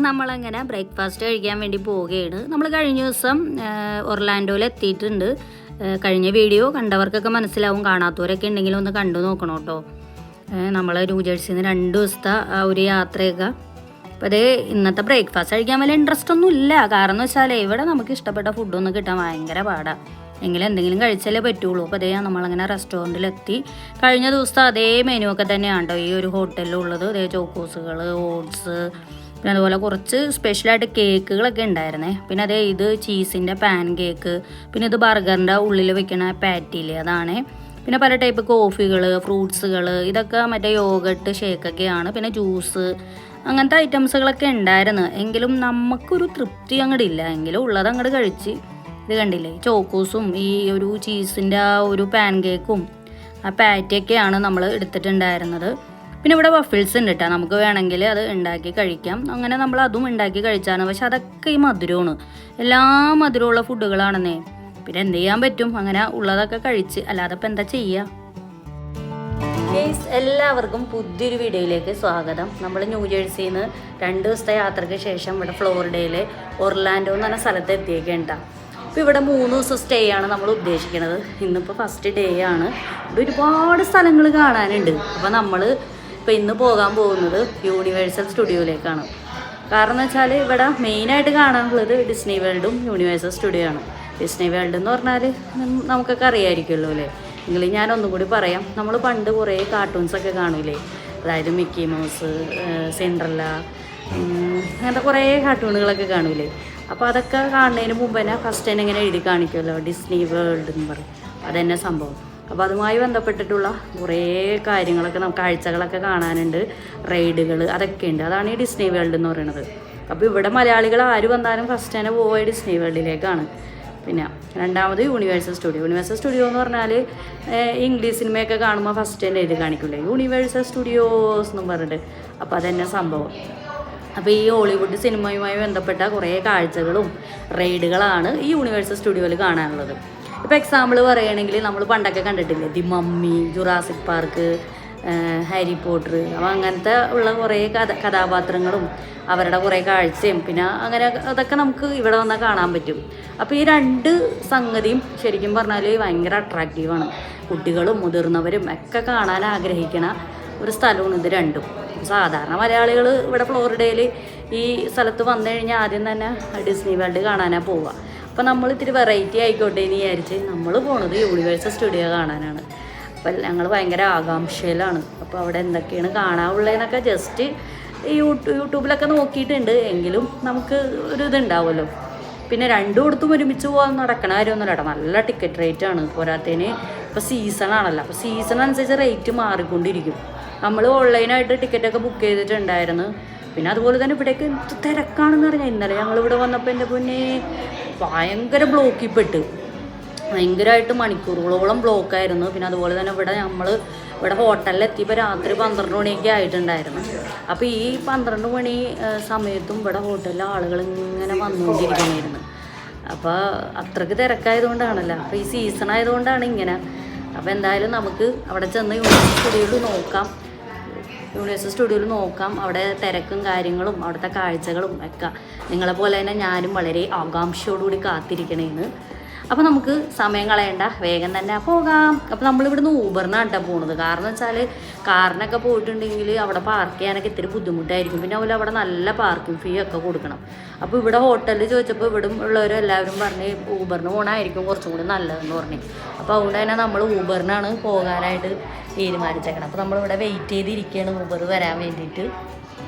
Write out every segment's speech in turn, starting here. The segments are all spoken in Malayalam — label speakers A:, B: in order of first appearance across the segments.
A: നമ്മളങ്ങനെ ബ്രേക്ക്ഫാസ്റ്റ് കഴിക്കാൻ വേണ്ടി പോവുകയാണ്. നമ്മൾ കഴിഞ്ഞ ദിവസം ഒർലാൻഡോയിൽ എത്തിയിട്ടുണ്ട്. കഴിഞ്ഞ വീഡിയോ കണ്ടവർക്കൊക്കെ മനസ്സിലാവും, കാണാത്തവരൊക്കെ ഉണ്ടെങ്കിലും ഒന്ന് കണ്ടു നോക്കണം കേട്ടോ. നമ്മൾ ന്യൂജേഴ്സിയിൽ നിന്ന് 2 ദിവസത്തെ ഒരു യാത്രയൊക്കെ. അപ്പോൾ അതേ ഇന്നത്തെ ബ്രേക്ക്ഫാസ്റ്റ് കഴിക്കാൻ വലിയ ഇൻട്രസ്റ്റ് ഒന്നും ഇല്ല. കാരണം എന്ന് വെച്ചാൽ ഇവിടെ നമുക്ക് ഇഷ്ടപ്പെട്ട ഫുഡൊന്നും കിട്ടാൻ ഭയങ്കര പാടാണ്. എങ്കിലും എന്തെങ്കിലും കഴിച്ചാലേ പറ്റുള്ളൂ. അപ്പോൾ അതേ നമ്മളങ്ങനെ റെസ്റ്റോറൻറ്റിലെത്തി. കഴിഞ്ഞ ദിവസത്തെ അതേ മെനു ഒക്കെ തന്നെയാണ് കേട്ടോ ഈ ഒരു ഹോട്ടലിലുള്ളത്. അതേ ചോക്കോസുകൾ, ഓട്സ്, പിന്നെ അതുപോലെ കുറച്ച് സ്പെഷ്യലായിട്ട് കേക്കുകളൊക്കെ ഉണ്ടായിരുന്നേ. പിന്നെ അതേ ഇത് ചീസിൻ്റെ പാൻ കേക്ക്, പിന്നെ ഇത് ബർഗറിൻ്റെ ഉള്ളിൽ വെക്കണ പാറ്റിയില്ലേ അതാണ്. പിന്നെ പല ടൈപ്പ് കോഫികൾ, ഫ്രൂട്ട്സുകൾ, ഇതൊക്കെ മറ്റേ യോഗട്ട് ഷേക്കൊക്കെയാണ്. പിന്നെ ജ്യൂസ്, അങ്ങനത്തെ ഐറ്റംസുകളൊക്കെ ഉണ്ടായിരുന്നു. എങ്കിലും നമുക്കൊരു തൃപ്തി അങ്ങോട്ട് ഇല്ല. എങ്കിലും ഉള്ളത് അങ്ങോട്ട് കഴിച്ച്. ഇത് കണ്ടില്ലേ, ചോക്കോസും ഈ ഒരു ചീസിൻ്റെ ആ ഒരു പാൻ കേക്കും ആ പാറ്റിയൊക്കെയാണ് നമ്മൾ എടുത്തിട്ടുണ്ടായിരുന്നത്. പിന്നെ ഇവിടെ വഫിൾസ് ഉണ്ട് കേട്ടോ, നമുക്ക് വേണമെങ്കിൽ അത് ഉണ്ടാക്കി കഴിക്കാം. അങ്ങനെ നമ്മൾ അതും ഉണ്ടാക്കി കഴിച്ചാണ്. പക്ഷെ അതൊക്കെ ഈ മധുരമാണ്, എല്ലാ മധുരമുള്ള ഫുഡുകളാണെന്നേ. പിന്നെ എന്ത് ചെയ്യാൻ പറ്റും, അങ്ങനെ ഉള്ളതൊക്കെ കഴിച്ച്, അല്ലാതെ ഇപ്പം എന്താ ചെയ്യുക. എല്ലാവർക്കും പുതിയൊരു വീഡിയോയിലേക്ക് സ്വാഗതം. നമ്മൾ ന്യൂജേഴ്സിയിൽ നിന്ന് 2 ദിവസത്തെ യാത്രയ്ക്ക് ശേഷം ഇവിടെ ഫ്ലോറിഡയിലെ ഒർലാൻഡോ എന്ന് പറഞ്ഞ സ്ഥലത്ത് എത്തിയേക്കേണ്ട. അപ്പോൾ ഇവിടെ 3 ദിവസം സ്റ്റേ ആണ് നമ്മൾ ഉദ്ദേശിക്കുന്നത്. ഇന്നിപ്പോൾ ഫസ്റ്റ് ഡേ ആണ്. ഇവിടെ ഒരുപാട് സ്ഥലങ്ങൾ കാണാനുണ്ട്. അപ്പോൾ നമ്മൾ ഇപ്പോൾ ഇന്ന് പോകാൻ പോകുന്നത് യൂണിവേഴ്സൽ സ്റ്റുഡിയോയിലേക്കാണ്. കാരണം എന്ന് വെച്ചാൽ ഇവിടെ മെയിനായിട്ട് കാണാനുള്ളത് ഡിസ്നി വേൾഡും യൂണിവേഴ്സൽ സ്റ്റുഡിയോ ആണ്. ഡിസ്നി വേൾഡ് എന്ന് പറഞ്ഞാൽ നമുക്കൊക്കെ അറിയാമായിരിക്കുമല്ലോ അല്ലേ. എങ്കിലും ഞാൻ ഒന്നും കൂടി പറയാം. നമ്മൾ പണ്ട് കുറേ കാർട്ടൂൺസൊക്കെ കാണൂലേ, അതായത് മിക്കി മൗസ്, സിൻഡ്രല്ല, അങ്ങനത്തെ കുറേ കാർട്ടൂണുകളൊക്കെ കാണൂലേ. അപ്പോൾ അതൊക്കെ കാണുന്നതിന് മുമ്പ് തന്നെ ഫസ്റ്റ് തന്നെ ഇങ്ങനെ എഴുതി കാണിക്കുമല്ലോ ഡിസ്നി വേൾഡ് എന്ന് പറയും. അതന്നെ സംഭവം. അപ്പോൾ അതുമായി ബന്ധപ്പെട്ടിട്ടുള്ള കുറേ കാര്യങ്ങളൊക്കെ നമുക്ക് കാഴ്ചകളൊക്കെ കാണാനുണ്ട്, റൈഡുകൾ അതൊക്കെ ഉണ്ട്. അതാണ് ഈ ഡിസ്നി വേൾഡ് എന്ന് പറയുന്നത്. അപ്പോൾ ഇവിടെ മലയാളികൾ ആര് വന്നാലും ഫസ്റ്റ് തന്നെ പോവുക ഡിസ്നി വേൾഡിലേക്കാണ്. പിന്നെ രണ്ടാമത് യൂണിവേഴ്സൽ സ്റ്റുഡിയോ. യൂണിവേഴ്സൽ സ്റ്റുഡിയോ എന്ന് പറഞ്ഞാൽ ഇംഗ്ലീഷ് സിനിമയൊക്കെ കാണുമ്പോൾ ഫസ്റ്റ് തന്നെ എഴുതി കാണിക്കില്ലേ യൂണിവേഴ്സൽ സ്റ്റുഡിയോസ് എന്നും പറഞ്ഞിട്ട്. അപ്പോൾ അതന്നെ സംഭവം. അപ്പോൾ ഈ ഹോളിവുഡ് സിനിമയുമായി ബന്ധപ്പെട്ട കുറേ കാഴ്ചകളും റൈഡുകളാണ് ഈ യൂണിവേഴ്സൽ സ്റ്റുഡിയോയിൽ കാണാനുള്ളത്. ഇപ്പോൾ എക്സാമ്പിൾ പറയുകയാണെങ്കിൽ നമ്മൾ പണ്ടൊക്കെ കണ്ടിട്ടില്ലേ the mummy, Jurassic park, Harry Potter. അപ്പോൾ അങ്ങനത്തെ ഉള്ള കുറേ കഥാപാത്രങ്ങളും അവരുടെ കുറേ കാഴ്ചയും പിന്നെ അങ്ങനെ അതൊക്കെ നമുക്ക് ഇവിടെ വന്നാൽ കാണാൻ പറ്റും. അപ്പോൾ ഈ 2 സംഗതിയും ശരിക്കും പറഞ്ഞാൽ ഭയങ്കര അട്രാക്റ്റീവാണ്. കുട്ടികളും മുതിർന്നവരും ഒക്കെ കാണാൻ ആഗ്രഹിക്കണ ഒരു സ്ഥലമാണ് ഇത് രണ്ടും. സാധാരണ മലയാളികൾ ഇവിടെ ഫ്ലോറിഡയിൽ ഈ സ്ഥലത്ത് വന്നു കഴിഞ്ഞാൽ ആദ്യം തന്നെ ഡിസ്നി വേൾഡ് കാണാനാണ് പോവുക. അപ്പോൾ നമ്മൾ ഇത്തിരി വെറൈറ്റി ആയിക്കോട്ടെ എന്ന് വിചാരിച്ച് നമ്മൾ പോണത് യൂണിവേഴ്സൽ സ്റ്റുഡിയോ കാണാനാണ്. അപ്പോൾ ഞങ്ങൾ ഭയങ്കര ആകാംക്ഷയിലാണ്. അപ്പോൾ അവിടെ എന്തൊക്കെയാണ് കാണാനുള്ളതെന്നൊക്കെ ജസ്റ്റ് യൂട്യൂബിലൊക്കെ നോക്കിയിട്ടുണ്ട്. എങ്കിലും നമുക്ക് ഒരു ഇതുണ്ടാവുമല്ലോ. പിന്നെ 2 കൊടുത്തും ഒരുമിച്ച് പോകാൻ നടക്കണ കാര്യമൊന്നുമില്ല കേട്ടോ. നല്ല ടിക്കറ്റ് റേറ്റ് ആണ്. പോരാത്തതിന് ഇപ്പോൾ സീസണാണല്ലോ. അപ്പോൾ സീസൺ അനുസരിച്ച് റേറ്റ് മാറിക്കൊണ്ടിരിക്കും. നമ്മൾ ഓൺലൈനായിട്ട് ടിക്കറ്റൊക്കെ ബുക്ക് ചെയ്തിട്ടുണ്ടായിരുന്നു. പിന്നെ അതുപോലെ തന്നെ ഇവിടേക്ക് എന്ത് തിരക്കാണെന്ന് പറഞ്ഞാൽ ഇന്നലെ ഞങ്ങളിവിടെ വന്നപ്പോൾ എൻ്റെ പൊന്നെ ഭയങ്കര ബ്ലോക്കിൽപ്പെട്ട് ഭയങ്കരമായിട്ട് മണിക്കൂറുകളോളം ബ്ലോക്കായിരുന്നു. പിന്നെ അതുപോലെ തന്നെ ഇവിടെ ഹോട്ടലിലെത്തിയപ്പോൾ രാത്രി 12 മണിയൊക്കെ ആയിട്ടുണ്ടായിരുന്നു. അപ്പോൾ ഈ 12 മണി സമയത്തും ഇവിടെ ഹോട്ടലിലെ ആളുകൾ ഇങ്ങനെ വന്നുകൊണ്ടിരിക്കണമായിരുന്നു. അപ്പോൾ അത്രയ്ക്ക് തിരക്കായതുകൊണ്ടാണല്ലോ. അപ്പോൾ ഈ സീസൺ ആയതുകൊണ്ടാണ് ഇങ്ങനെ. അപ്പോൾ എന്തായാലും നമുക്ക് അവിടെ ചെന്ന് യൂണിവേഴ്സൽ സ്റ്റുഡിയോയിൽ നോക്കാം. അവിടെ തിരക്കും കാര്യങ്ങളും അവിടുത്തെ കാഴ്ചകളും ഒക്കെ നിങ്ങളെപ്പോലെ തന്നെ ഞാനും വളരെ ആകാംക്ഷയോടുകൂടി കാത്തിരിക്കണേന്ന്. അപ്പോൾ നമുക്ക് സമയം കളയണ്ട, വേഗം തന്നെ പോകാം. അപ്പോൾ നമ്മളിവിടുന്ന് ഊബറിനാണ് കേട്ടോ പോകുന്നത്. കാരണം എന്ന് വെച്ചാൽ കാറിനൊക്കെ പോയിട്ടുണ്ടെങ്കിൽ അവിടെ പാർക്ക് ചെയ്യാനൊക്കെ ഇത്തിരി ബുദ്ധിമുട്ടായിരിക്കും. പിന്നെ അതുപോലെ അവിടെ നല്ല പാർക്കിംഗ് ഫീ ഒക്കെ കൊടുക്കണം. അപ്പോൾ ഇവിടെ ഹോട്ടലിൽ ചോദിച്ചപ്പോൾ ഇവിടെ ഉള്ളവരും എല്ലാവരും പറഞ്ഞ് ഊബറിന് പോകണമായിരിക്കും കുറച്ചും കൂടി നല്ലതെന്ന് പറഞ്ഞു. അപ്പോൾ അതുകൊണ്ട് തന്നെ നമ്മൾ ഊബറിനാണ് പോകാനായിട്ട് തീരുമാനിച്ചേക്കണം. അപ്പോൾ നമ്മളിവിടെ വെയിറ്റ് ചെയ്തിരിക്കുകയാണ് ഊബർ വരാൻ വേണ്ടിയിട്ട്.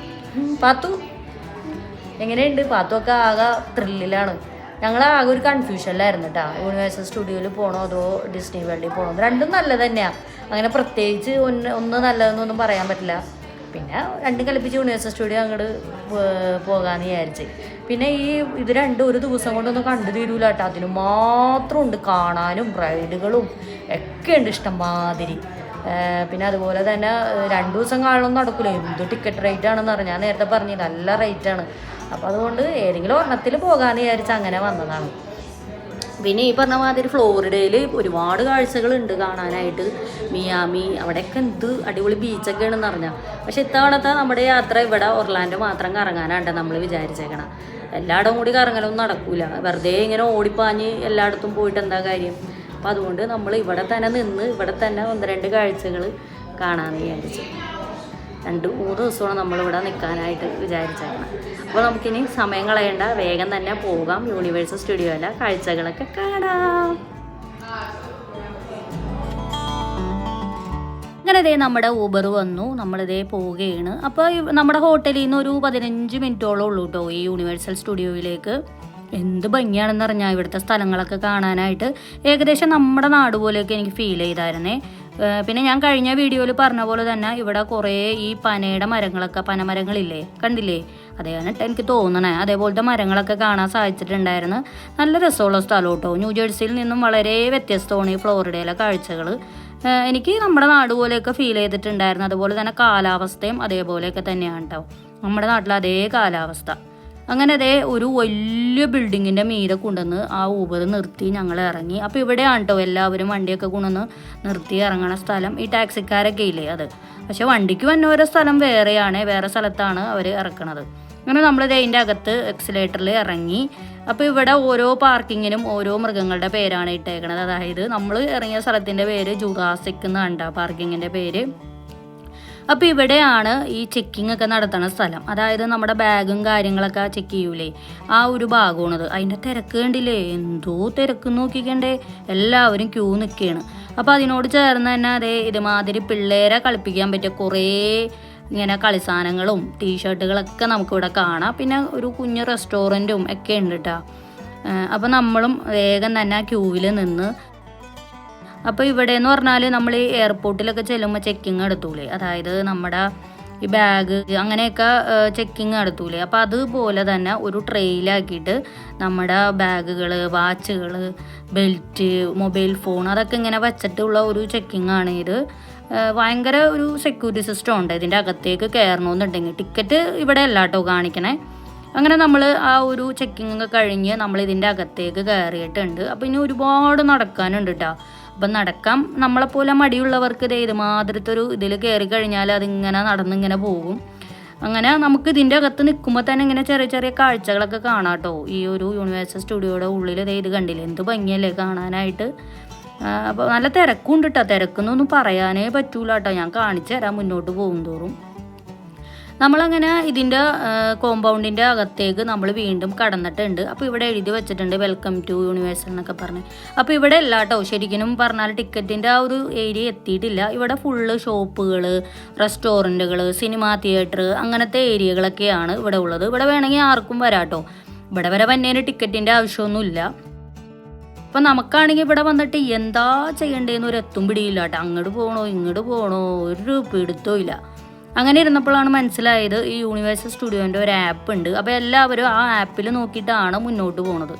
A: പാത്തു എങ്ങനെയുണ്ട്? പാത്തുമൊക്കെ ആകെ ത്രില്ലിലാണ്. ഞങ്ങൾ ആകെ ഒരു കൺഫ്യൂഷനിലായിരുന്നു കേട്ടോ. യൂണിവേഴ്സൽ സ്റ്റുഡിയോയിൽ പോകണോ അതോ ഡിസ്നി വേൾഡിൽ പോകണോ? രണ്ടും നല്ലത് തന്നെയാണ്. അങ്ങനെ പ്രത്യേകിച്ച് ഒന്ന് നല്ലതെന്നൊന്നും പറയാൻ പറ്റില്ല. പിന്നെ 2 കൽപ്പിച്ച് യൂണിവേഴ്സൽ സ്റ്റുഡിയോ അങ്ങോട്ട് പോകാമെന്ന് വിചാരിച്ച്. പിന്നെ ഇത് 2 ഒരു ദിവസം കൊണ്ടൊന്നും കണ്ടു തീരൂല കേട്ടോ. അതിന് മാത്രം ഉണ്ട് കാണാനും റൈഡുകളും ഒക്കെ ഉണ്ട് ഇഷ്ടംമാതിരി. പിന്നെ അതുപോലെ തന്നെ 2 ദിവസം കാണാനൊന്നും നടക്കില്ല. എന്ത് ടിക്കറ്റ് റേറ്റ് ആണെന്ന് പറഞ്ഞാൽ ഞാൻ നേരത്തെ പറഞ്ഞു നല്ല റേറ്റാണ്. അപ്പോൾ അതുകൊണ്ട് ഏതെങ്കിലും ഒരെണ്ണത്തിൽ പോകാമെന്ന് വിചാരിച്ച് അങ്ങനെ വന്നതാണ്. പിന്നെ ഈ പറഞ്ഞ മാതിരി ഫ്ലോറിഡയിൽ ഒരുപാട് കാഴ്ചകളുണ്ട് കാണാനായിട്ട്. മിയാമി അവിടെയൊക്കെ എന്ത് അടിപൊളി ബീച്ചൊക്കെയാണെന്ന് പറഞ്ഞാൽ. പക്ഷെ ഇത്തവണത്തെ നമ്മുടെ യാത്ര ഇവിടെ ഒർലാൻഡോ മാത്രം കറങ്ങാനാണ് നമ്മൾ വിചാരിച്ചേക്കണം. എല്ലായിടവും കൂടി കറങ്ങലൊന്നും നടക്കൂല. വെറുതെ ഇങ്ങനെ ഓടിപ്പാഞ്ഞ് എല്ലായിടത്തും പോയിട്ട് എന്താ കാര്യം. അപ്പം അതുകൊണ്ട് നമ്മൾ ഇവിടെ തന്നെ നിന്ന് ഇവിടെ തന്നെ 1-2 കാഴ്ചകൾ കാണാമെന്ന് വിചാരിച്ചു. 2-3 ദിവസമാണ് നമ്മളിവിടെ നിൽക്കാനായിട്ട് വിചാരിച്ചേക്കണം. അപ്പോൾ നമുക്കിനി സമയം കളയേണ്ട, വേഗം തന്നെ പോകാം. യൂണിവേഴ്സൽ സ്റ്റുഡിയോയിലെ കാഴ്ചകളൊക്കെ കാണാം. അങ്ങനെ ഇതേ നമ്മുടെ ഊബർ വന്നു, നമ്മളിതേ പോവുകയാണ്. അപ്പോൾ നമ്മുടെ ഹോട്ടലിൽ നിന്ന് ഒരു 15 മിനിറ്റോളം ഉള്ളൂ കേട്ടോ ഈ യൂണിവേഴ്സൽ സ്റ്റുഡിയോയിലേക്ക്. എന്ത് ഭംഗിയാണെന്ന് പറഞ്ഞാൽ ഇവിടുത്തെ സ്ഥലങ്ങളൊക്കെ കാണാനായിട്ട്. ഏകദേശം നമ്മുടെ നാട് പോലെയൊക്കെ എനിക്ക് ഫീൽ ചെയ്തായിരുന്നേ. പിന്നെ ഞാൻ കഴിഞ്ഞ വീഡിയോയിൽ പറഞ്ഞ പോലെ തന്നെ ഇവിടെ കുറേ ഈ പനയുടെ മരങ്ങളൊക്കെ, പനമരങ്ങളില്ലേ, കണ്ടില്ലേ, അതാണ് എനിക്ക് തോന്നണേ. അതേപോലത്തെ മരങ്ങളൊക്കെ കാണാൻ സാധിച്ചിട്ടുണ്ടായിരുന്നു. നല്ല രസമുള്ള സ്ഥലം കേട്ടോ. ന്യൂജേഴ്സിയിൽ നിന്നും വളരെ വ്യത്യസ്തമാണ് ഈ ഫ്ലോറിഡയിലെ കാഴ്ചകൾ. എനിക്ക് നമ്മുടെ നാട് പോലെയൊക്കെ ഫീൽ ചെയ്തിട്ടുണ്ടായിരുന്നു. അതുപോലെ തന്നെ കാലാവസ്ഥയും അതേപോലെയൊക്കെ തന്നെയാണ് കേട്ടോ, നമ്മുടെ നാട്ടിലെ അതേ കാലാവസ്ഥ. അങ്ങനെ അതേ ഒരു വലിയ ബിൽഡിങ്ങിൻ്റെ മീതെ കൊണ്ടുവന്ന് ആ ഊബർ നിർത്തി ഞങ്ങൾ ഇറങ്ങി. അപ്പോൾ ഇവിടെയാണ് കേട്ടോ എല്ലാവരും വണ്ടിയൊക്കെ കൊണ്ടുവന്ന് നിർത്തി ഇറങ്ങണ സ്ഥലം. ഈ ടാക്സിക്കാരൊക്കെ ഇല്ലേ അത്. പക്ഷെ വണ്ടിക്ക് വന്ന ഓരോ സ്ഥലം വേറെയാണ്, വേറെ സ്ഥലത്താണ് അവർ ഇറക്കണത്. അങ്ങനെ നമ്മളിത് അതിൻ്റെ അകത്ത് എക്സിലേറ്ററിൽ ഇറങ്ങി. അപ്പോൾ ഇവിടെ ഓരോ പാർക്കിങ്ങിനും ഓരോ മൃഗങ്ങളുടെ പേരാണ് ഇട്ടേക്കണത്. അതായത് നമ്മൾ ഇറങ്ങിയ സ്ഥലത്തിൻ്റെ പേര് ജുറാസിക് എന്നാണ് പാർക്കിങ്ങിൻ്റെ പേര്. അപ്പോൾ ഇവിടെയാണ് ഈ ചെക്കിംഗ് ഒക്കെ നടത്തുന്ന സ്ഥലം. അതായത് നമ്മുടെ ബാഗും കാര്യങ്ങളൊക്കെ ചെക്ക് ചെയ്യൂലേ, ആ ഒരു ഭാഗമാണത്. അതിൻ്റെ തിരക്ക് കണ്ടില്ലേ, എന്തോ തിരക്ക് നോക്കിക്കണ്ടേ, എല്ലാവരും ക്യൂ നിൽക്കുകയാണ്. അപ്പോൾ അതിനോട് ചേർന്ന് തന്നെ അതേ ഇതുമാതിരി പിള്ളേരെ കളിപ്പിക്കാൻ പറ്റിയ കുറേ ഇങ്ങനെ കളിസാധനങ്ങളും ടീഷർട്ടുകളൊക്കെ നമുക്കിവിടെ കാണാം. പിന്നെ ഒരു കുഞ്ഞ് റെസ്റ്റോറൻറ്റും ഒക്കെ ഉണ്ട് കേട്ടോ. അപ്പോൾ നമ്മളും വേഗം തന്നെ ക്യൂവിൽ നിന്ന്. അപ്പോൾ ഇവിടെ എന്ന് പറഞ്ഞാൽ നമ്മൾ ഈ എയർപോർട്ടിലൊക്കെ ചെല്ലുമ്പോൾ ചെക്കിങ് നടത്തൂലേ, അതായത് നമ്മുടെ ഈ ബാഗ് അങ്ങനെയൊക്കെ ചെക്കിങ് നടത്തൂലേ. അപ്പോൾ അതുപോലെ തന്നെ ഒരു ട്രെയിലാക്കിയിട്ട് നമ്മുടെ ബാഗുകൾ, വാച്ചുകൾ, ബെൽറ്റ്, മൊബൈൽ ഫോൺ അതൊക്കെ ഇങ്ങനെ വച്ചിട്ടുള്ള ഒരു ചെക്കിങ് ആണ് ഇത്. ഭയങ്കര ഒരു സെക്യൂരിറ്റി സിസ്റ്റം ഉണ്ട്. ഇതിൻ്റെ അകത്തേക്ക് കയറണമെന്നുണ്ടെങ്കിൽ ടിക്കറ്റ് ഇവിടെ അല്ല കേട്ടോ കാണിക്കണേ. അങ്ങനെ നമ്മൾ ആ ഒരു ചെക്കിങ് ഒക്കെ കഴിഞ്ഞ് നമ്മൾ ഇതിൻ്റെ അകത്തേക്ക് കയറിയിട്ടുണ്ട്. അപ്പോൾ ഇനി ഒരുപാട് നടക്കാനുണ്ട് കേട്ടോ. അപ്പം നടക്കാം, നമ്മളെപ്പോലെ മടിയുള്ളവർക്ക് ഇതുമാതിരത്തെ ഒരു ഇതിൽ കയറി കഴിഞ്ഞാൽ അതിങ്ങനെ നടന്നിങ്ങനെ പോകും. അങ്ങനെ നമുക്ക് ഇതിൻ്റെ അകത്ത് നിൽക്കുമ്പോൾ തന്നെ ഇങ്ങനെ ചെറിയ ചെറിയ കാഴ്ചകളൊക്കെ കാണാം കേട്ടോ. ഈ ഒരു യൂണിവേഴ്സൽ സ്റ്റുഡിയോയുടെ ഉള്ളിൽ ഇത് കണ്ടില്ലേ, എന്ത് ഭംഗിയല്ലേ കാണാനായിട്ട്. അപ്പോൾ നല്ല തിരക്കുണ്ട് കേട്ടോ. തിരക്കെന്നൊന്നും പറയാനേ പറ്റൂല കേട്ടോ. ഞാൻ കാണിച്ചു തരാം മുന്നോട്ട് പോകും തോറും. നമ്മളങ്ങനെ ഇതിൻ്റെ കോമ്പൗണ്ടിൻ്റെ അകത്തേക്ക് നമ്മൾ വീണ്ടും കടന്നിട്ടുണ്ട്. അപ്പോൾ ഇവിടെ എഴുതി വെച്ചിട്ടുണ്ട് വെൽക്കം ടു യൂണിവേഴ്സൽ എന്നൊക്കെ പറഞ്ഞ്. അപ്പോൾ ഇവിടെ അല്ല കേട്ടോ, ശരിക്കും പറഞ്ഞാൽ ടിക്കറ്റിൻ്റെ ആ ഒരു ഏരിയ എത്തിയിട്ടില്ല. ഇവിടെ ഫുള്ള് ഷോപ്പുകൾ, റെസ്റ്റോറൻറ്റുകൾ, സിനിമാ തിയേറ്റർ അങ്ങനത്തെ ഏരിയകളൊക്കെയാണ് ഇവിടെ ഉള്ളത്. ഇവിടെ വേണമെങ്കിൽ ആർക്കും വരാം കേട്ടോ. ഇവിടെ വരെ വന്നതിന് ടിക്കറ്റിൻ്റെ ആവശ്യമൊന്നുമില്ല. അപ്പം നമുക്കാണെങ്കിൽ ഇവിടെ വന്നിട്ട് എന്താ ചെയ്യേണ്ടതെന്ന് ഒരു എത്തും പിടിയില്ല കേട്ടോ. അങ്ങോട്ട് പോകണോ ഇങ്ങോട്ട് പോകണോ ഒരു പിടുത്തവും ഇല്ല. അങ്ങനെ ഇരുന്നപ്പോഴാണ് മനസ്സിലായത് ഈ യൂണിവേഴ്സൽ സ്റ്റുഡിയോൻ്റെ ഒരു ആപ്പ് ഉണ്ട്. അപ്പോൾ എല്ലാവരും ആ ആപ്പിൽ നോക്കിയിട്ടാണ് മുന്നോട്ട് പോകുന്നത്.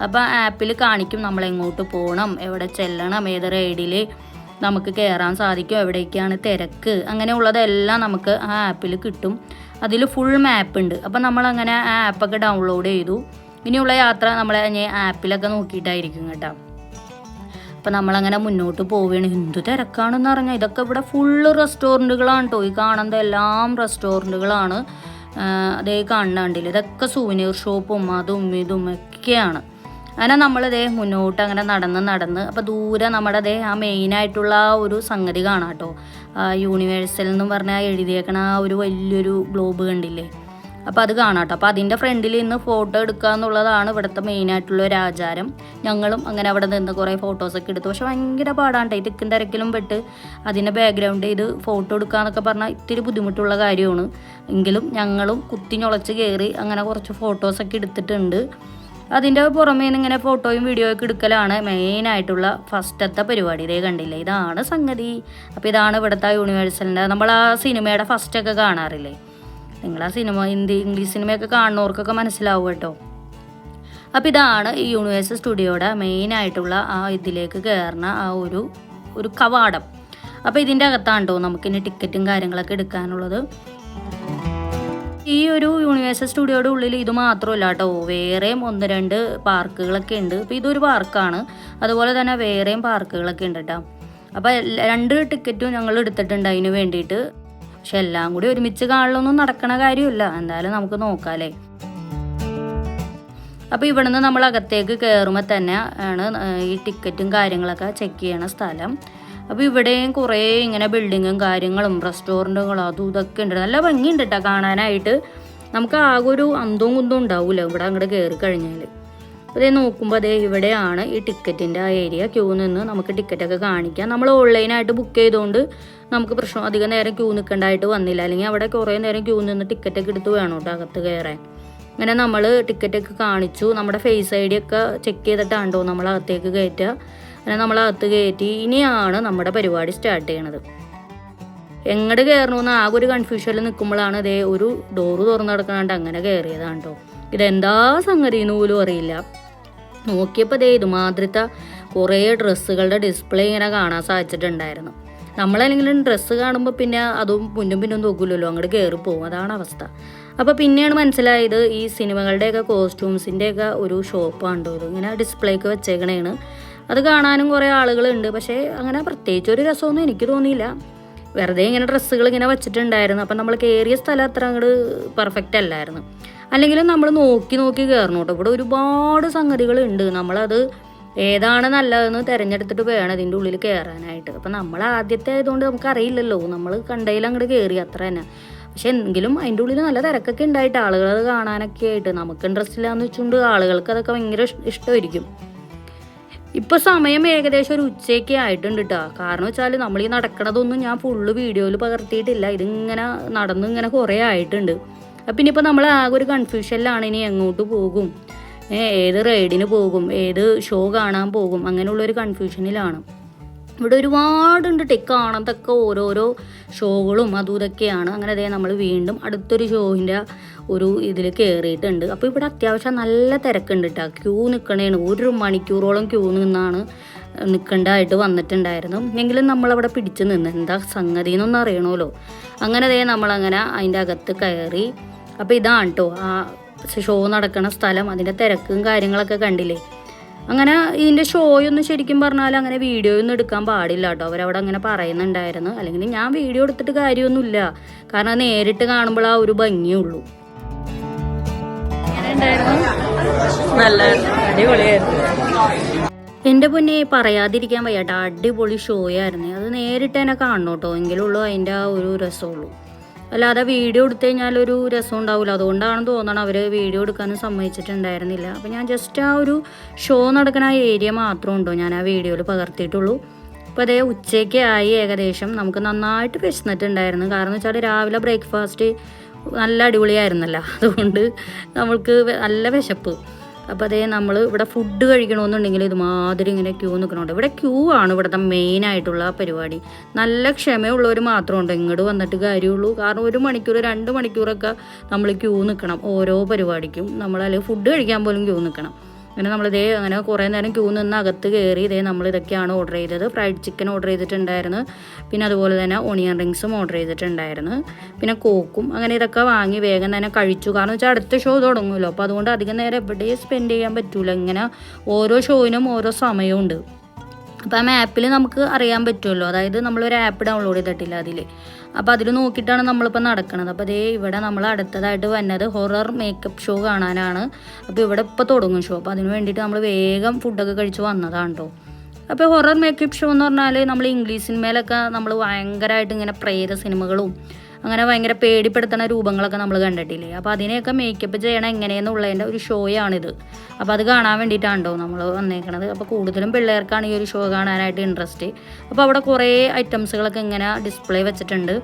A: അപ്പോൾ ആ ആപ്പിൽ കാണിക്കും നമ്മൾ എങ്ങോട്ട് പോകണം, എവിടെ ചെല്ലണം, ഏത് റൈഡിൽ നമുക്ക് കയറാൻ സാധിക്കും, എവിടേക്കാണ് തിരക്ക്, അങ്ങനെയുള്ളതെല്ലാം നമുക്ക് ആ ആപ്പിൽ കിട്ടും. അതിൽ ഫുൾ മാപ്പ് ഉണ്ട്. അപ്പോൾ നമ്മളങ്ങനെ ആ ആപ്പൊക്കെ ഡൗൺലോഡ് ചെയ്തു. ഇനിയുള്ള യാത്ര നമ്മൾ ആപ്പിലൊക്കെ നോക്കിയിട്ടായിരിക്കും കേട്ടോ. അപ്പം നമ്മളങ്ങനെ മുന്നോട്ട് പോവുകയാണ്. എന്ത് തിരക്കാണെന്ന് പറഞ്ഞാൽ ഇതൊക്കെ ഇവിടെ ഫുള്ള് റെസ്റ്റോറൻറ്റുകളാണ് കേട്ടോ. ഈ കാണുന്നത് എല്ലാം റെസ്റ്റോറൻറ്റുകളാണ്. അതേ കാണുന്നുണ്ടില്ല, ഇതൊക്കെ സൂവനീർ ഷോപ്പും അതും ഇതും ഒക്കെയാണ്. അങ്ങനെ നമ്മളിതേ മുന്നോട്ട് അങ്ങനെ നടന്ന് അപ്പോൾ ദൂരെ നമ്മുടെ ആ മെയിനായിട്ടുള്ള ആ ഒരു സംഗതി കാണാം കേട്ടോ. യൂണിവേഴ്സൽ എന്ന് പറഞ്ഞാൽ എഴുതിയേക്കണ ആ ഒരു വലിയൊരു ഗ്ലോബ് കണ്ടില്ലേ, അപ്പോൾ അത് കാണാം കേട്ടോ. അപ്പോൾ അതിൻ്റെ ഫ്രണ്ടിൽ നിന്ന് ഫോട്ടോ എടുക്കുക എന്നുള്ളതാണ് ഇവിടുത്തെ മെയിനായിട്ടുള്ള ഒരു ആചാരം. ഞങ്ങളും അങ്ങനെ അവിടെ നിന്ന് കുറേ ഫോട്ടോസൊക്കെ എടുത്തു. പക്ഷെ ഭയങ്കര പാടാണ് കേട്ടോ. ഈ തിക്കും തിരക്കിലും പെട്ട് അതിൻ്റെ ബാക്ക്ഗ്രൗണ്ട് ചെയ്ത് ഫോട്ടോ എടുക്കുക എന്നൊക്കെ പറഞ്ഞാൽ ഇത്തിരി ബുദ്ധിമുട്ടുള്ള കാര്യമാണ്. എങ്കിലും ഞങ്ങളും കുത്തിഞ്ഞുളച്ച് കയറി അങ്ങനെ കുറച്ച് ഫോട്ടോസൊക്കെ എടുത്തിട്ടുണ്ട്. അതിൻ്റെ പുറമേ നിന്ന് ഇങ്ങനെ ഫോട്ടോയും വീഡിയോയൊക്കെ എടുക്കലാണ് മെയിനായിട്ടുള്ള ഫസ്റ്റത്തെ പരിപാടി. ഇതേ കണ്ടില്ലേ, ഇതാണ് സംഗതി. അപ്പോൾ ഇതാണ് ഇവിടുത്തെ യൂണിവേഴ്സലിൻ്റെ, നമ്മൾ ആ സിനിമയുടെ ഫസ്റ്റൊക്കെ കാണാറില്ലേ, നിങ്ങൾ ആ സിനിമ ഇംഗ്ലീഷ് സിനിമയൊക്കെ കാണുന്നവർക്കൊക്കെ മനസ്സിലാവും കേട്ടോ. അപ്പോൾ ഇതാണ് ഈ യൂണിവേഴ്സൽ സ്റ്റുഡിയോയുടെ മെയിനായിട്ടുള്ള ആ ഇതിലേക്ക് കയറുന്ന ആ ഒരു കവാടം. അപ്പോൾ ഇതിൻ്റെ അകത്താണ് കേട്ടോ നമുക്കിനി ടിക്കറ്റും കാര്യങ്ങളൊക്കെ എടുക്കാനുള്ളത്. ഈ ഒരു യൂണിവേഴ്സൽ സ്റ്റുഡിയോയുടെ ഉള്ളിൽ ഇത് മാത്രമല്ല കേട്ടോ, വേറെയും 1-2 പാർക്കുകളൊക്കെ ഉണ്ട്. അപ്പോൾ ഇതൊരു പാർക്കാണ്, അതുപോലെ തന്നെ വേറെയും പാർക്കുകളൊക്കെ ഉണ്ട് കേട്ടോ. അപ്പോൾ 2 ടിക്കറ്റും ഞങ്ങൾ എടുത്തിട്ടുണ്ട് അതിന് വേണ്ടിയിട്ട്. പക്ഷെ എല്ലാം കൂടി ഒരുമിച്ച് കാണലൊന്നും നടക്കണ കാര്യമില്ല, എന്തായാലും നമുക്ക് നോക്കാമല്ലേ. അപ്പോൾ ഇവിടെ നിന്ന് നമ്മൾ അകത്തേക്ക് കയറുമ്പോൾ തന്നെ ആണ് ഈ ടിക്കറ്റും കാര്യങ്ങളൊക്കെ ചെക്ക് ചെയ്യണ സ്ഥലം. അപ്പോൾ ഇവിടെയും കുറേ ഇങ്ങനെ ബിൽഡിങ്ങും കാര്യങ്ങളും റെസ്റ്റോറൻറ്റുകളും അതും ഇതൊക്കെ ഉണ്ട്. നല്ല ഭംഗിയുണ്ട് കേട്ടോ കാണാനായിട്ട്. നമുക്ക് ആകെ ഒരു അന്തവും കുന്തവും ഉണ്ടാവില്ല ഇവിടെ അങ്ങോട്ട് കയറി കഴിഞ്ഞാൽ. അതേ നോക്കുമ്പോൾ അതേ ഇവിടെയാണ് ഈ ടിക്കറ്റിൻ്റെ ആ ഏരിയ. ക്യൂ നിന്ന് നമുക്ക് ടിക്കറ്റൊക്കെ കാണിക്കാം. നമ്മൾ ഓൺലൈനായിട്ട് ബുക്ക് ചെയ്തുകൊണ്ട് നമുക്ക് പ്രശ്നം അധികം നേരം ക്യൂ നിൽക്കേണ്ടതായിട്ട് വന്നില്ല. അല്ലെങ്കിൽ അവിടെ കുറേ നേരം ക്യൂ നിന്ന് ടിക്കറ്റൊക്കെ എടുത്ത് വേണം കേട്ടോ അകത്ത് കയറാൻ. അങ്ങനെ നമ്മൾ ടിക്കറ്റൊക്കെ കാണിച്ചു, നമ്മുടെ ഫേസ് ID ഒക്കെ ചെക്ക് ചെയ്തിട്ടാണ്ടോ നമ്മളകത്തേക്ക് കയറ്റുക. അങ്ങനെ നമ്മളകത്ത് കയറ്റി ഇനിയാണ് നമ്മുടെ പരിപാടി സ്റ്റാർട്ട് ചെയ്യണത്. എങ്ങോട്ട് കയറണമെന്ന് ആകെ ഒരു കൺഫ്യൂഷനിൽ നിൽക്കുമ്പോഴാണ് ഇതേ ഒരു ഡോറ് തുറന്ന് കിടക്കണാണ്ട് അങ്ങനെ കയറിയതാണ് കേട്ടോ. ഇതെന്താ സംഗതി എന്ന് പോലും അറിയില്ല. നോക്കിയപ്പോൾ ദേ ഇതുമാതിരത്തെ കുറേ ഡ്രസ്സുകളുടെ ഡിസ്പ്ലേ ഇങ്ങനെ കാണാൻ സാധിച്ചിട്ടുണ്ടായിരുന്നു. നമ്മളല്ലെങ്കിലും ഡ്രസ്സ് കാണുമ്പോൾ പിന്നെ അതും പിന്നും നോക്കില്ലല്ലോ, അങ്ങോട്ട് കയറി പോകും, അതാണ് അവസ്ഥ. അപ്പോൾ പിന്നെയാണ് മനസ്സിലായത് ഈ സിനിമകളുടെയൊക്കെ കോസ്റ്റ്യൂംസിൻ്റെയൊക്കെ ഒരു ഷോപ്പാണ്ടോ ഇത്, ഇങ്ങനെ ഡിസ്പ്ലേക്ക് വെച്ചേക്കണേണ്. അത് കാണാനും കുറേ ആളുകളുണ്ട്, പക്ഷേ അങ്ങനെ പ്രത്യേകിച്ച് ഒരു രസമൊന്നും എനിക്ക് തോന്നിയില്ല. വെറുതെ ഇങ്ങനെ ഡ്രസ്സുകൾ ഇങ്ങനെ വെച്ചിട്ടുണ്ടായിരുന്നു. അപ്പം നമ്മൾ കയറിയ സ്ഥലം അത്ര അങ്ങോട്ട് പെർഫെക്റ്റ് അല്ലായിരുന്നു. അല്ലെങ്കിലും നമ്മൾ നോക്കി കയറണം കേട്ടോ. ഇവിടെ ഒരുപാട് സംഗതികളുണ്ട്, നമ്മളത് ഏതാണ് നല്ലതെന്ന് തിരഞ്ഞെടുത്തിട്ട് വേണം ഇതിൻ്റെ ഉള്ളിൽ കയറാനായിട്ട്. അപ്പം നമ്മൾ ആദ്യത്തെ ആയതുകൊണ്ട് നമുക്കറിയില്ലല്ലോ, നമ്മൾ കണ്ടതിൽ അങ്ങോട്ട് കയറി അത്ര തന്നെ. പക്ഷെ എങ്കിലും അതിൻ്റെ ഉള്ളിൽ നല്ല തിരക്കൊക്കെ ഉണ്ടായിട്ട് ആളുകൾ അത് കാണാനൊക്കെ ആയിട്ട്. നമുക്ക് ഇൻട്രസ്റ്റ് ഇല്ലാന്ന് വെച്ചുകൊണ്ട് ആളുകൾക്ക് അതൊക്കെ ഭയങ്കര ഇഷ്ടമായിരിക്കും. ഇപ്പോൾ സമയം ഏകദേശം ഒരു ഉച്ചയ്ക്ക് ആയിട്ടുണ്ട് കേട്ടോ. കാരണം വെച്ചാൽ നമ്മൾ ഈ നടക്കണതൊന്നും ഞാൻ ഫുള്ള് വീഡിയോയിൽ പകർത്തിയിട്ടില്ല. ഇതിങ്ങനെ നടന്നിങ്ങനെ കുറേ ആയിട്ടുണ്ട്. അപ്പം ഇനിയിപ്പോൾ നമ്മൾ ആകെ ഒരു കൺഫ്യൂഷനിലാണ്, ഇനി എങ്ങോട്ട് പോകും, ഏത് റൈഡിന് പോകും, ഏത് ഷോ കാണാൻ പോകും, അങ്ങനെയുള്ളൊരു കൺഫ്യൂഷനിലാണ്. ഇവിടെ ഒരുപാടുണ്ട് കാണാത്തൊക്കെ ഓരോരോ ഷോകളും അതും ഇതൊക്കെയാണ്. അങ്ങനെ അതേ നമ്മൾ വീണ്ടും അടുത്തൊരു ഷോവിൻ്റെ ഒരു ഇതിൽ കയറിയിട്ടുണ്ട്. അപ്പോൾ ഇവിടെ അത്യാവശ്യം നല്ല തിരക്കുണ്ട് കേട്ടോ. ക്യൂ നിൽക്കണേണ്, 1 മണിക്കൂറോളം ക്യൂ നിന്നാണ് നിൽക്കേണ്ടതായിട്ട് വന്നിട്ടുണ്ടായിരുന്നു. എങ്കിലും നമ്മളവിടെ പിടിച്ച് നിന്ന് എന്താ സംഗതി എന്നൊന്നും അറിയണമല്ലോ. അങ്ങനെ അതേ നമ്മളങ്ങനെ അതിൻ്റെ അകത്ത് കയറി. അപ്പോൾ ഇതാണ് കേട്ടോ ആ ഷോ നടക്കുന്ന സ്ഥലം. അതിൻ്റെ തിരക്കും കാര്യങ്ങളൊക്കെ കണ്ടില്ലേ. അങ്ങനെ ഇതിൻ്റെ ഷോയൊന്നും ശരിക്കും പറഞ്ഞാൽ അങ്ങനെ വീഡിയോ ഒന്നും എടുക്കാൻ പാടില്ല കേട്ടോ, അവരവിടെ അങ്ങനെ പറയുന്നുണ്ടായിരുന്നു. അല്ലെങ്കിൽ ഞാൻ വീഡിയോ എടുത്തിട്ട് കാര്യമൊന്നുമില്ല, കാരണം നേരിട്ട് കാണുമ്പോൾ ആ ഒരു ഭംഗിയുള്ളൂ.
B: നല്ല അടിപൊളിയായിരുന്നു.
A: എൻ്റെ പൊന്നെ പറയാതിരിക്കാൻ വയ്യാട്ടോ, അടിപൊളി ഷോ ആയിരുന്നു. അത് നേരിട്ട് തന്നെ കാണണം കേട്ടോ, എങ്കിലുള്ളൂ അതിൻ്റെ ആ ഒരു രസമുള്ളൂ. അല്ലാതെ വീഡിയോ എടുത്തു കഴിഞ്ഞാൽ ഒരു രസം ഉണ്ടാവില്ല. അതുകൊണ്ടാണെന്ന് തോന്നണം അവർ വീഡിയോ എടുക്കാനും സമ്മതിച്ചിട്ടുണ്ടായിരുന്നില്ല. അപ്പോൾ ഞാൻ ജസ്റ്റ് ആ ഒരു ഷോ നടക്കുന്ന ആ ഏരിയ മാത്രം ഉണ്ടോ ഞാൻ ആ വീഡിയോയിൽ പകർത്തിയിട്ടുള്ളൂ. അപ്പോൾ അതേ ഉച്ചയ്ക്ക് ആയി ഏകദേശം. നമുക്ക് നന്നായിട്ട് വിശന്നിട്ടുണ്ടായിരുന്നു. കാരണം വെച്ചാൽ രാവിലെ ബ്രേക്ക്ഫാസ്റ്റ് നല്ല അടിപൊളിയായിരുന്നല്ലോ, അതുകൊണ്ട് നമ്മൾക്ക് നല്ല വിശപ്പ്. അപ്പോൾ അതേ നമ്മൾ ഇവിടെ ഫുഡ് കഴിക്കണമെന്നുണ്ടെങ്കിൽ ഇതുമാതിരി ഇങ്ങനെ ക്യൂ നിൽക്കണുണ്ട്. ഇവിടെ ക്യൂ ആണ് ഇവിടുത്തെ മെയിനായിട്ടുള്ള പരിപാടി. നല്ല ക്ഷമയുള്ളവർ മാത്രമുണ്ട് ഇങ്ങോട്ട് വന്നിട്ട് കാര്യമുള്ളൂ. കാരണം 1 മണിക്കൂർ 2 മണിക്കൂറൊക്കെ നമ്മൾ ക്യൂ നിൽക്കണം ഓരോ പരിപാടിക്കും. നമ്മളല്ലെങ്കിൽ ഫുഡ് കഴിക്കാൻ പോലും ക്യൂ നിൽക്കണം. അങ്ങനെ നമ്മളിതേ അങ്ങനെ കുറേ നേരം ക്യൂ നിന്ന് അകത്ത് കയറി. ഇതേ നമ്മളിതൊക്കെയാണ് ഓർഡർ ചെയ്തത്. ഫ്രൈഡ് ചിക്കൻ ഓർഡർ ചെയ്തിട്ടുണ്ടായിരുന്നു, പിന്നെ അതുപോലെ തന്നെ ഓണിയൻ റിങ്സും ഓർഡർ ചെയ്തിട്ടുണ്ടായിരുന്നു, പിന്നെ കോക്കും. അങ്ങനെ ഇതൊക്കെ വാങ്ങി വേഗം തന്നെ കഴിച്ചു. കാരണം വെച്ചാൽ അടുത്ത ഷോ തുടങ്ങുമല്ലോ, അപ്പോൾ അതുകൊണ്ട് അധികം നേരം എവിടെയും സ്പെൻഡ് ചെയ്യാൻ പറ്റൂല. ഇങ്ങനെ ഓരോ ഷോയിനും ഓരോ സമയമുണ്ട്. അപ്പോൾ ആ മാപ്പിൽ നമുക്ക് അറിയാൻ പറ്റുമല്ലോ, അതായത് നമ്മളൊരു ആപ്പ് ഡൗൺലോഡ് ചെയ്തിട്ടില്ല അതിൽ. അപ്പോൾ അതിൽ നോക്കിയിട്ടാണ് നമ്മളിപ്പോൾ നടക്കുന്നത്. അപ്പോൾ അതേ ഇവിടെ നമ്മൾ അടുത്തതായിട്ട് വന്നത് ഹൊറർ മേക്കപ്പ് ഷോ കാണാനാണ്. അപ്പോൾ ഇവിടെ ഇപ്പോൾ തുടങ്ങും ഷോ. അപ്പോൾ അതിന് വേണ്ടിയിട്ട് നമ്മൾ വേഗം ഫുഡൊക്കെ കഴിച്ച് വന്നതാണ് കേട്ടോ. അപ്പോൾ ഹൊറർ മേക്കപ്പ് ഷോ എന്ന് പറഞ്ഞാൽ നമ്മൾ ഇംഗ്ലീഷ് സിനിമയിലൊക്കെ നമ്മൾ ഭയങ്കരമായിട്ട് ഇങ്ങനെ പ്രേത സിനിമകളും അങ്ങനെ ഭയങ്കര പേടിപ്പെടുത്തുന്ന രൂപങ്ങളൊക്കെ നമ്മൾ കണ്ടിട്ടില്ലേ. അപ്പോൾ അതിനെയൊക്കെ മേക്കപ്പ് ചെയ്യണം എങ്ങനെയെന്നുള്ളതിൻ്റെ ഒരു ഷോയാണിത്. അപ്പോൾ അത് കാണാൻ വേണ്ടിയിട്ടാണോ നമ്മൾ വന്നേക്കണത്. അപ്പോൾ കൂടുതലും പിള്ളേർക്കാണ് ഈ ഒരു ഷോ കാണാനായിട്ട് ഇൻട്രസ്റ്റ്. അപ്പോൾ അവിടെ കുറേ ഐറ്റംസുകളൊക്കെ ഇങ്ങനെ ഡിസ്പ്ലേ വെച്ചിട്ടുണ്ട്.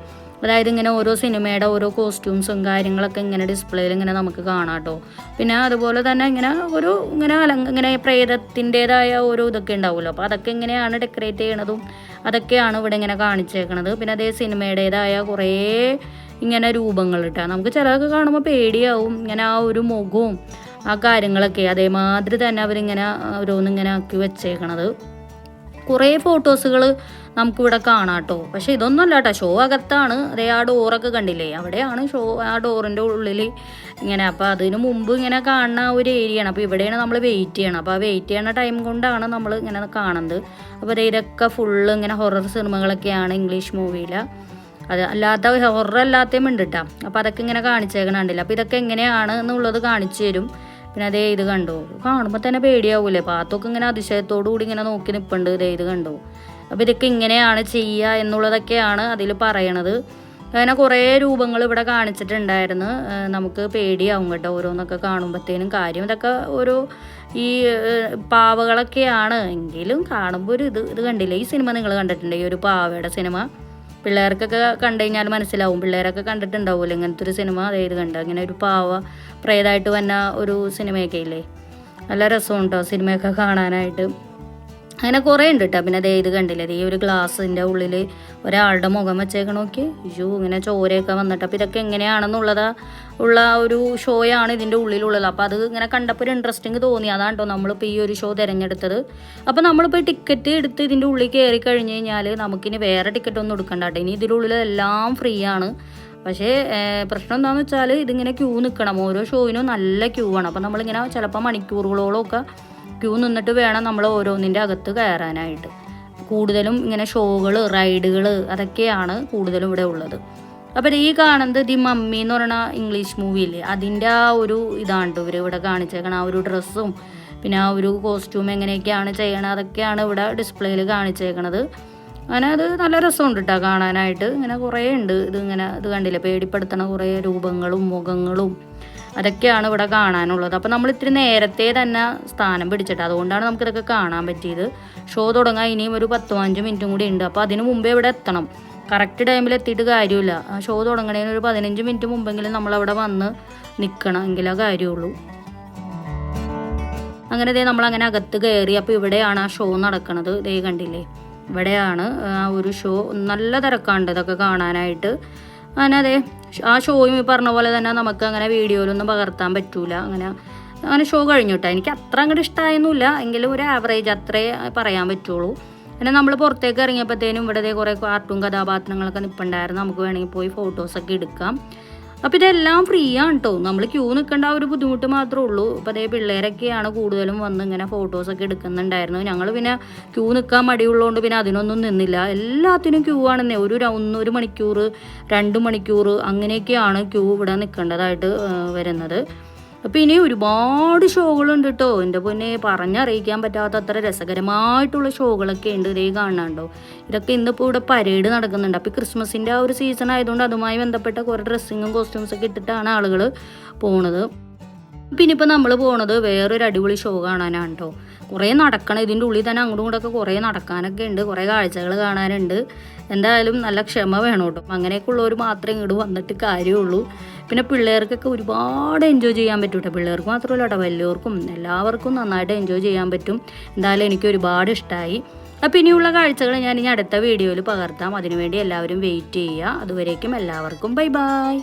A: അതായത് ഇങ്ങനെ ഓരോ സിനിമയുടെ ഓരോ കോസ്റ്റ്യൂംസും കാര്യങ്ങളൊക്കെ ഇങ്ങനെ ഡിസ്പ്ലേയിൽ ഇങ്ങനെ നമുക്ക് കാണാം കേട്ടോ. പിന്നെ അതുപോലെ തന്നെ ഇങ്ങനെ ഒരു ഇങ്ങനെ പ്രേതത്തിൻ്റെതായ ഓരോ ഇതൊക്കെ ഉണ്ടാവുമല്ലോ. അപ്പോൾ അതൊക്കെ ഇങ്ങനെയാണ് ഡെക്കറേറ്റ് ചെയ്യണതും അതൊക്കെയാണ് ഇവിടെ ഇങ്ങനെ കാണിച്ചേക്കണത്. പിന്നെ അതേ സിനിമയുടേതായ കുറേ ഇങ്ങനെ രൂപങ്ങൾ ഇട്ടാൽ നമുക്ക് ചിലതൊക്കെ കാണുമ്പോൾ പേടിയാവും. ഇങ്ങനെ ആ ഒരു മുഖവും ആ കാര്യങ്ങളൊക്കെ അതേമാതിരി തന്നെ അവരിങ്ങനെ ഓരോന്നിങ്ങനെ ആക്കി വെച്ചേക്കണത്. കുറേ ഫോട്ടോസുകൾ നമുക്കിവിടെ കാണാം കേട്ടോ. പക്ഷേ ഇതൊന്നും അല്ല കേട്ടോ, ഷോ അകത്താണ്. അതേ ആ ഡോറൊക്കെ കണ്ടില്ലേ, അവിടെയാണ് ഷോ. ആ ഡോറിൻ്റെ ഉള്ളിൽ ഇങ്ങനെ. അപ്പോൾ അതിന് മുമ്പ് ഇങ്ങനെ കാണുന്ന ഒരു ഏരിയയാണ്. അപ്പോൾ ഇവിടെയാണ് നമ്മൾ വെയിറ്റ് ചെയ്യണം. അപ്പോൾ ആ വെയിറ്റ് ചെയ്യണ ടൈം കൊണ്ടാണ് നമ്മൾ ഇങ്ങനെ കാണുന്നത്. അപ്പോൾ ഇതൊക്കെ ഫുള്ള് ഇങ്ങനെ ഹൊറർ സിനിമകളൊക്കെയാണ് ഇംഗ്ലീഷ് മൂവിയിൽ. അത് അല്ലാത്ത ഹൊറർ അല്ലാത്തതും ഉണ്ട് കേട്ടോ. അപ്പോൾ അതൊക്കെ ഇങ്ങനെ കാണിച്ചേക്കണുണ്ടല്ലോ. അപ്പോൾ ഇതൊക്കെ എങ്ങനെയാണ് എന്നുള്ളത് കാണിച്ചു തരും. പിന്നെ അതേ ഇത് കണ്ടോ, കാണുമ്പോൾ തന്നെ പേടിയാവൂലേ. പാത്തൊക്കെ ഇങ്ങനെ അതിശയത്തോടു കൂടി ഇങ്ങനെ നോക്കി നിൽപ്പുണ്ട്. ഇതേ ഇത് കണ്ടോ. അപ്പോൾ ഇതൊക്കെ ഇങ്ങനെയാണ് ചെയ്യുക എന്നുള്ളതൊക്കെയാണ് അതിൽ പറയണത്. അങ്ങനെ കുറേ രൂപങ്ങൾ ഇവിടെ കാണിച്ചിട്ടുണ്ടായിരുന്നു. നമുക്ക് പേടിയാവും കേട്ടോ ഓരോന്നൊക്കെ കാണുമ്പോഴത്തേനും. കാര്യം ഇതൊക്കെ ഓരോ ഈ പാവകളൊക്കെയാണ്. എങ്കിലും കാണുമ്പോൾ ഒരു ഇത് കണ്ടില്ലേ. ഈ സിനിമ നിങ്ങൾ കണ്ടിട്ടുണ്ട്, ഈ ഒരു പാവയുടെ സിനിമ? പിള്ളേർക്കൊക്കെ കണ്ടു കഴിഞ്ഞാൽ മനസ്സിലാവും. പിള്ളേരൊക്കെ കണ്ടിട്ടുണ്ടാവുമല്ലോ ഇങ്ങനത്തെ ഒരു സിനിമ. അതായത് കണ്ട ഇങ്ങനെ ഒരു പാവ പ്രേതമായിട്ട് വന്ന ഒരു സിനിമയൊക്കെ ഇല്ലേ, നല്ല രസമുണ്ടോ സിനിമയൊക്കെ കാണാനായിട്ട്. അങ്ങനെ കുറേ ഉണ്ട് കേട്ടോ. പിന്നെ അതേ ഇത് കണ്ടില്ലേ, ഈ ഒരു ഗ്ലാസിൻ്റെ ഉള്ളിൽ ഒരാളുടെ മുഖം വെച്ചേക്കണ നോക്കി. ഇങ്ങനെ ചോരയൊക്കെ വന്നിട്ട്. അപ്പോൾ ഇതൊക്കെ ഉള്ള ഒരു ഷോയാണ് ഇതിൻ്റെ ഉള്ളിലുള്ളത്. അപ്പോൾ അത് ഇങ്ങനെ കണ്ടപ്പോൾ ഒരു ഇൻട്രസ്റ്റിങ് തോന്നി. അതാണ് കേട്ടോ നമ്മളിപ്പോൾ ഈ ഒരു ഷോ തിരഞ്ഞെടുത്തത്. അപ്പോൾ നമ്മളിപ്പോൾ ടിക്കറ്റ് എടുത്ത് ഇതിൻ്റെ ഉള്ളിൽ കയറി കഴിഞ്ഞ് കഴിഞ്ഞാൽ നമുക്കിനി വേറെ ടിക്കറ്റ് ഒന്നും എടുക്കണ്ട കേട്ടോ. ഇനി ഇതിനുള്ളിലെല്ലാം ഫ്രീ ആണ്. പക്ഷേ പ്രശ്നം എന്താണെന്ന് വെച്ചാൽ ഇതിങ്ങനെ ക്യൂ നിൽക്കണം. ഓരോ ഷോയിനും നല്ല ക്യൂ ആണ്. അപ്പോൾ നമ്മളിങ്ങനെ ചിലപ്പോൾ മണിക്കൂറുകളോളമൊക്കെ ക്യൂ നിന്നിട്ട് വേണം നമ്മൾ ഓരോന്നിൻ്റെ അകത്ത് കയറാനായിട്ട്. കൂടുതലും ഇങ്ങനെ ഷോകൾ, റൈഡുകൾ അതൊക്കെയാണ് കൂടുതലും ഇവിടെ ഉള്ളത്. അപ്പോൾ ഈ കാണുന്നത് ദി മമ്മി എന്ന് പറയുന്ന ഇംഗ്ലീഷ് മൂവിയില്ലേ, അതിൻ്റെ ആ ഒരു ഇതാണ് ഇവർ ഇവിടെ കാണിച്ചേക്കണം. ആ ഒരു ഡ്രസ്സും പിന്നെ ആ ഒരു കോസ്റ്റ്യൂം എങ്ങനെയൊക്കെയാണ് ചെയ്യണത് അതൊക്കെയാണ് ഇവിടെ ഡിസ്പ്ലേയിൽ കാണിച്ചേക്കണത്. അങ്ങനെ അത് നല്ല രസമുണ്ട് കേട്ടോ കാണാനായിട്ട്. ഇങ്ങനെ കുറേ ഉണ്ട്. ഇത് കണ്ടില്ലേ, പേടിപ്പെടുത്തണ കുറേ രൂപങ്ങളും മുഖങ്ങളും അതൊക്കെയാണ് ഇവിടെ കാണാനുള്ളത്. അപ്പോൾ നമ്മൾ ഇത്തിരി നേരത്തെ തന്നെ സ്ഥാനം പിടിച്ചിട്ട്, അതുകൊണ്ടാണ് നമുക്കിതൊക്കെ കാണാൻ പറ്റിയത്. ഷോ തുടങ്ങാൻ ഇനിയും ഒരു 10-15 മിനിറ്റും കൂടി ഉണ്ട്. അപ്പോൾ അതിന് മുമ്പേ ഇവിടെ എത്തണം. കറക്റ്റ് ടൈമിൽ എത്തിയിട്ട് കാര്യമില്ല. ആ ഷോ തുടങ്ങണതിന് ഒരു 15 മിനിറ്റ് മുമ്പെങ്കിലും നമ്മളവിടെ വന്ന് നിൽക്കണം, എങ്കിലേ കാര്യമുള്ളൂ. അങ്ങനെ നമ്മളങ്ങനെ അകത്ത് കയറി. അപ്പോൾ ഇവിടെയാണ് ആ ഷോ നടക്കുന്നത്. ദേ കണ്ടില്ലേ, ഇവിടെയാണ് ആ ഒരു ഷോ. നല്ല തിരക്കാണ്ട് ഇതൊക്കെ കാണാനായിട്ട്. അങ്ങനെ ആ ഷോയും ഈ പറഞ്ഞ പോലെ തന്നെ നമുക്ക് അങ്ങനെ വീഡിയോയിലൊന്നും പകർത്താൻ പറ്റൂല. അങ്ങനെ ഷോ കഴിഞ്ഞു കേട്ടോ. എനിക്ക് അത്ര അങ്ങോട്ട് ഇഷ്ടമായൊന്നുമില്ല, എങ്കിലും ഒരു ആവറേജ് അത്രേ പറയാൻ പറ്റുള്ളൂ. പിന്നെ നമ്മൾ പുറത്തേക്ക് ഇറങ്ങിയപ്പോഴത്തേനും ഇവിടെ കുറേ കാർട്ടൂൺ കഥാപാത്രങ്ങളൊക്കെ നിൽപ്പുണ്ടായിരുന്നു. നമുക്ക് വേണമെങ്കിൽ പോയി ഫോട്ടോസൊക്കെ എടുക്കാം. അപ്പോൾ ഇതെല്ലാം ഫ്രീ ആണ് കേട്ടോ. നമ്മൾ ക്യൂ നിൽക്കേണ്ട ആ ഒരു ബുദ്ധിമുട്ട് മാത്രമേ ഉള്ളൂ. അപ്പോൾ പിള്ളേരൊക്കെയാണ് കൂടുതലും വന്ന് ഇങ്ങനെ ഫോട്ടോസൊക്കെ എടുക്കുന്നുണ്ടായിരുന്നു. ഞങ്ങൾ പിന്നെ ക്യൂ നിൽക്കാൻ മടിയുള്ളതുകൊണ്ട് പിന്നെ അതിനൊന്നും നിന്നില്ല. എല്ലാത്തിനും ക്യൂ ആണെന്നേ. ഒരു മണിക്കൂർ 2 മണിക്കൂർ അങ്ങനെയൊക്കെയാണ് ക്യൂ ഇവിടെ നിൽക്കേണ്ടതായിട്ട് വരുന്നത്. അപ്പോൾ ഇനി ഒരുപാട് ഷോകളുണ്ട് കേട്ടോ. എൻ്റെ പൊന്നെ, പറഞ്ഞറിയിക്കാൻ പറ്റാത്ത അത്ര രസകരമായിട്ടുള്ള ഷോകളൊക്കെ ഉണ്ട്. ഇതേ കാണാണ്ടോ. ഇതൊക്കെ ഇന്നിപ്പോൾ ഇവിടെ പരേഡ് നടക്കുന്നുണ്ട്. അപ്പോൾ ക്രിസ്മസിൻ്റെ ആ ഒരു സീസൺ ആയതുകൊണ്ട് അതുമായി ബന്ധപ്പെട്ട കുറേ ഡ്രസ്സിങ്ങും കോസ്റ്റ്യൂംസൊക്കെ ഇട്ടിട്ടാണ് ആളുകൾ പോണത്. പിന്നെ ഇപ്പോൾ നമ്മൾ പോണത് വേറൊരു അടിപൊളി ഷോ കാണാനാണ് കേട്ടോ. കുറേ നടക്കണം. ഇതിൻ്റെ ഉള്ളിൽ തന്നെ അങ്ങോട്ടും ഇങ്ങോട്ടൊക്കെ കുറേ നടക്കാനൊക്കെ ഉണ്ട്, കുറേ കാഴ്ചകൾ കാണാനുണ്ട്. എന്തായാലും നല്ല ക്ഷമ വേണം കേട്ടോ. അങ്ങനെയൊക്കെ ഉള്ളവർ മാത്രമേ ഇങ്ങോട്ട് വന്നിട്ട് കാര്യമുള്ളൂ. പിന്നെ പിള്ളേർക്കൊക്കെ ഒരുപാട് എൻജോയ് ചെയ്യാൻ പറ്റും കേട്ടോ. പിള്ളേർക്ക് മാത്രമല്ല കേട്ടോ, വലിയവർക്കും എല്ലാവർക്കും നന്നായിട്ട് എൻജോയ് ചെയ്യാൻ പറ്റും. എന്തായാലും എനിക്ക് ഒരുപാട് ഇഷ്ടമായി. അപ്പോൾ ഇനിയുള്ള കാഴ്ചകൾ ഞാൻ ഇനി അടുത്ത വീഡിയോയിൽ പകർത്താം. അതിനുവേണ്ടി എല്ലാവരും വെയിറ്റ് ചെയ്യുക. അതുവരേക്കും എല്ലാവർക്കും ബൈ ബൈ.